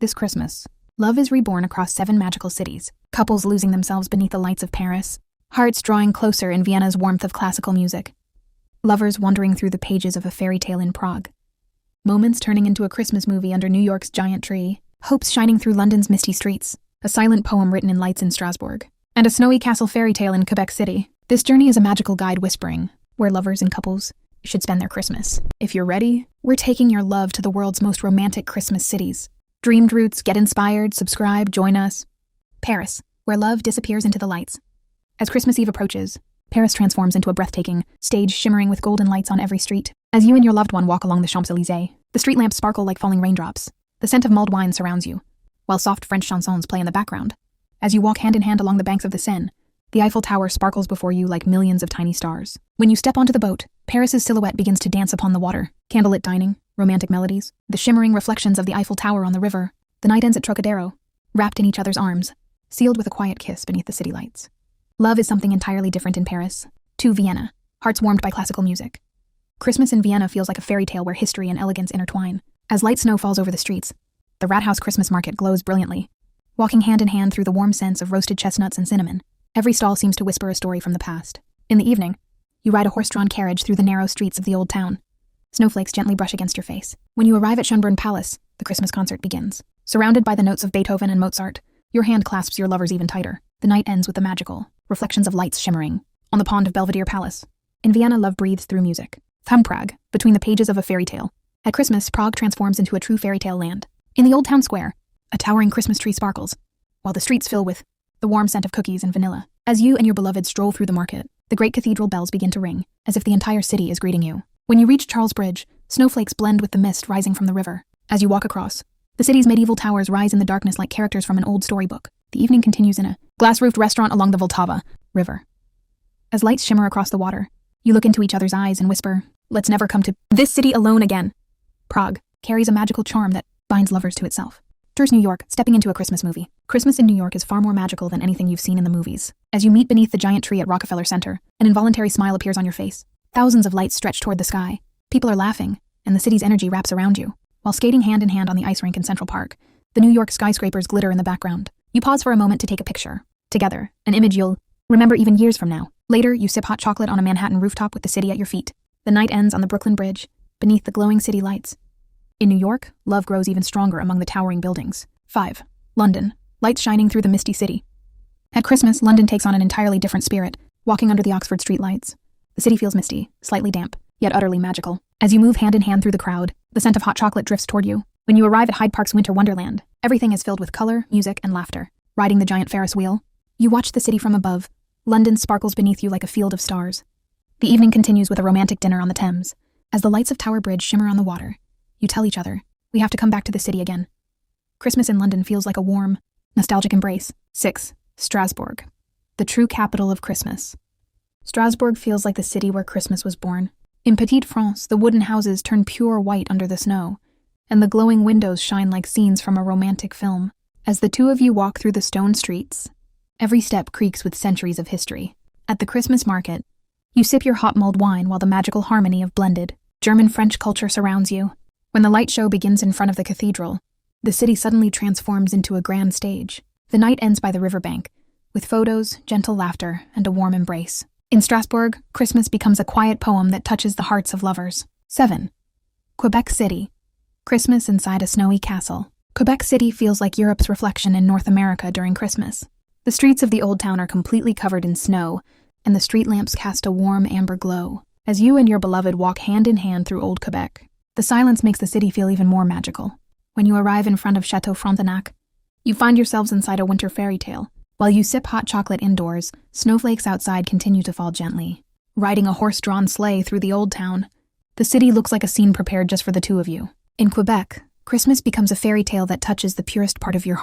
This Christmas, love is reborn across 7 magical cities, couples losing themselves beneath the lights of Paris, hearts drawing closer in Vienna's warmth of classical music, lovers wandering through the pages of a fairy tale in Prague, moments turning into a Christmas movie under New York's giant tree, hopes shining through London's misty streets, a silent poem written in lights in Strasbourg, and a snowy castle fairy tale in Quebec City. This journey is a magical guide whispering where lovers and couples should spend their Christmas. If you're ready, we're taking your love to the world's most romantic Christmas cities. Dreamed roots, get inspired, subscribe, join us. Paris, where love disappears into the lights. As Christmas Eve approaches, Paris transforms into a breathtaking stage shimmering with golden lights on every street. As you and your loved one walk along the Champs-Élysées, the street lamps sparkle like falling raindrops. The scent of mulled wine surrounds you, while soft French chansons play in the background. As you walk hand in hand along the banks of the Seine, the Eiffel Tower sparkles before you like millions of tiny stars. When you step onto the boat, Paris's silhouette begins to dance upon the water. Candlelit dining, romantic melodies, the shimmering reflections of the Eiffel Tower on the river. The night ends at Trocadero, wrapped in each other's arms, sealed with a quiet kiss beneath the city lights. Love is something entirely different in Paris. To Vienna, hearts warmed by classical music. Christmas in Vienna feels like a fairy tale where history and elegance intertwine. As light snow falls over the streets, the Rathaus Christmas market glows brilliantly. Walking hand in hand through the warm scents of roasted chestnuts and cinnamon, every stall seems to whisper a story from the past. In the evening, you ride a horse-drawn carriage through the narrow streets of the old town. Snowflakes gently brush against your face. When you arrive at Schönbrunn Palace, the Christmas concert begins. Surrounded by the notes of Beethoven and Mozart, your hand clasps your lovers even tighter. The night ends with the magical reflections of lights shimmering on the pond of Belvedere Palace. In Vienna, love breathes through music. Prague, between the pages of a fairy tale. At Christmas, Prague transforms into a true fairy tale land. In the old town square, a towering Christmas tree sparkles, while the streets fill with the warm scent of cookies and vanilla. As you and your beloved stroll through the market, the great cathedral bells begin to ring, as if the entire city is greeting you. When you reach Charles Bridge, snowflakes blend with the mist rising from the river. As you walk across, the city's medieval towers rise in the darkness like characters from an old storybook. The evening continues in a glass-roofed restaurant along the Vltava River. As lights shimmer across the water, you look into each other's eyes and whisper, "Let's never come to this city alone again." Prague carries a magical charm that binds lovers to itself. Tours New York, stepping into a Christmas movie. Christmas in New York is far more magical than anything you've seen in the movies. As you meet beneath the giant tree at Rockefeller Center, an involuntary smile appears on your face. Thousands of lights stretch toward the sky. People are laughing, and the city's energy wraps around you. While skating hand in hand on the ice rink in Central Park, the New York skyscrapers glitter in the background. You pause for a moment to take a picture. Together, an image you'll remember even years from now. Later, you sip hot chocolate on a Manhattan rooftop with the city at your feet. The night ends on the Brooklyn Bridge, beneath the glowing city lights. In New York, love grows even stronger among the towering buildings. 5. London, lights shining through the misty city. At Christmas, London takes on an entirely different spirit, walking under the Oxford Street lights. The city feels misty, slightly damp, yet utterly magical. As you move hand in hand through the crowd, the scent of hot chocolate drifts toward you. When you arrive at Hyde Park's Winter Wonderland, everything is filled with color, music, and laughter. Riding the giant Ferris wheel, you watch the city from above. London sparkles beneath you like a field of stars. The evening continues with a romantic dinner on the Thames. As the lights of Tower Bridge shimmer on the water, you tell each other, "We have to come back to the city again." Christmas in London feels like a warm, nostalgic embrace. 6. Strasbourg, the true capital of Christmas. Strasbourg feels like the city where Christmas was born. In Petite France, the wooden houses turn pure white under the snow, and the glowing windows shine like scenes from a romantic film. As the two of you walk through the stone streets, every step creaks with centuries of history. At the Christmas market, you sip your hot mulled wine while the magical harmony of blended German-French culture surrounds you. When the light show begins in front of the cathedral, the city suddenly transforms into a grand stage. The night ends by the riverbank, with photos, gentle laughter, and a warm embrace. In Strasbourg, Christmas becomes a quiet poem that touches the hearts of lovers. 7. Quebec City, Christmas inside a snowy castle. Quebec City feels like Europe's reflection in North America during Christmas. The streets of the old town are completely covered in snow, and the street lamps cast a warm amber glow. As you and your beloved walk hand in hand through Old Quebec, the silence makes the city feel even more magical. When you arrive in front of Chateau Frontenac, you find yourselves inside a winter fairy tale. While you sip hot chocolate indoors, snowflakes outside continue to fall gently. Riding a horse-drawn sleigh through the old town, the city looks like a scene prepared just for the two of you. In Quebec, Christmas becomes a fairy tale that touches the purest part of your